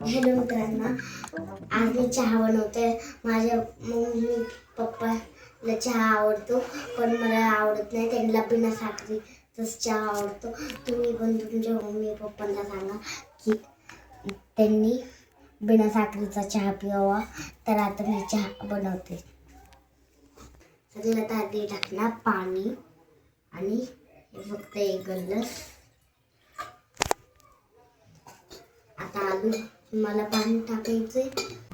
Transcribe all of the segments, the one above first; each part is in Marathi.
हॅलो मित्रांनो, आज मी चहा बनवते. माझ्या मम्मी पप्पाला चहा आवडतो, पण मला आवडत नाही. त्यांना बिना साखरेचाच चहा आवडतो. तुम्ही पण तुमच्या मम्मी पप्पांना सांगा की त्यांनी बिना साखरेचा चहा प्यावा. तर आता मी चहा बनवते. सगळ्यात आधी टाकणार पाणी आणि फक्त एक ग्लास. आता आलू मला पाणी टाकायचे.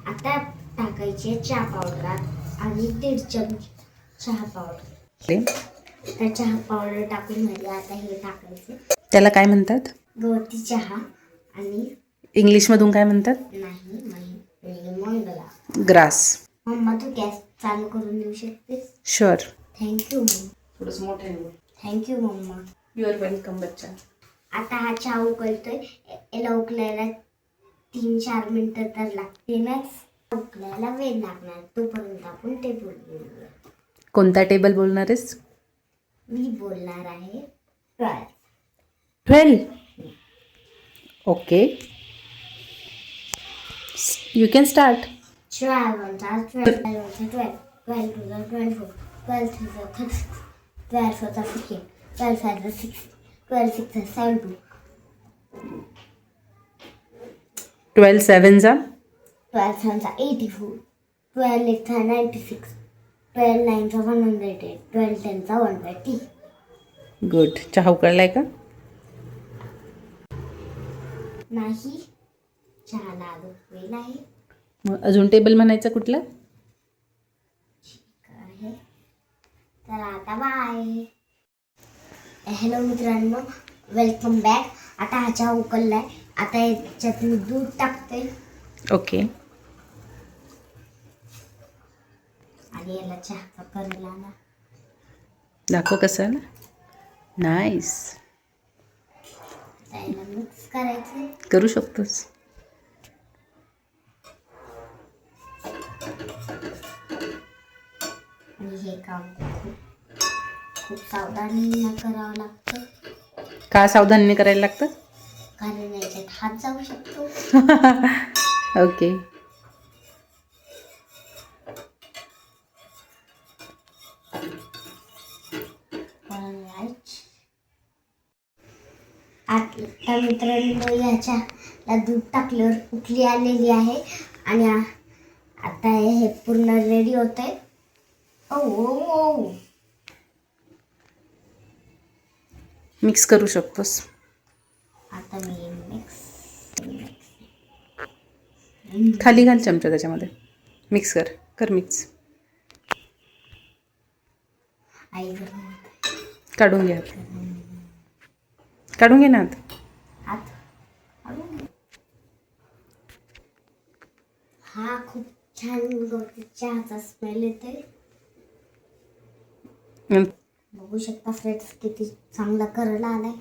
आता टाकायचे चहा पावडर आणि 1.5 चमचे चहा पावडर. तर चहा पावडर टाकून झाली. आता हे टाकायचे. त्याला काय म्हणतात? गवती चहा. आणि इंग्लिश मधून काय म्हणतात? नाही मंगला. ग्रास. मम्मा तू गॅस चालू करून देऊ शकतेस? शुअर. थँक्यू मम्मा. थोडंसं मोठं आहे. थँक्यू मम्मा. यू आर वेलकम बच्चा. आता हा चहा उकळतोय. याला उकळायला 3-4 मिनिटं तर लागतीलच. उकळायला वेळ लागणार. तोपर्यंत आपण टेबल बोलूया. कोणता टेबल बोलणार आहेस? मी बोलणार आहे 12. 12. Okay, you can start. 12 1 12, 12 1 12, 12 2 24, 12 3 36, 12 4 15, 12 5 6, 12 6 72, 12 7 12 7 84, 12 8 96, 12 9 108, 12 10 120. Good. चहा उकळलाय का? नाही, चहाला अजून वेळ आहे. मग अजून टेबल म्हणायचं कुठलं? आहे. तर आता बाय. हॅलो मित्रांनो, वेलकम बॅक. आता हा चहा उकळलाय. आता याच्यात मी दूध टाकते ओके. आणि याला चहा करायला आला. दाखव कसं आहे ना. नाईस. आता याला मिक्स करायचे. करू शकतोस. आणि हे काम खूप सावधानीने करावं लागतं. का सावधानीने करायला लागतं? कारण याच्यात हात जाऊ शकतो. ओके. आता मित्रांनो, याच्याला दूध टाकल्यावर उकळी आलेली आहे. आणि आता हे पूर्ण रेडी होतंय. ओ मिक्स करू शकतोस. आता मी मिक्स खाली घाल चमचा त्याच्यामध्ये. मिक्स कर मिक्स. आई काढून घ्या. काढून घे ना हात. हा खूप छान गवती चहाचा स्मेल येतोय. बघू शकता फ्रेंड्स, किती चांगला करायला आलाय.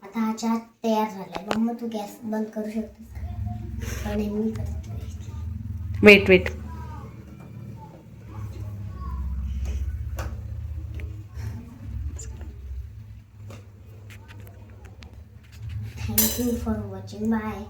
आता हा चहा तयार झालाय. मम्मा तू गॅस बंद करू शकतेस? पण मी करतोय. Wait. Thank you for watching. Bye.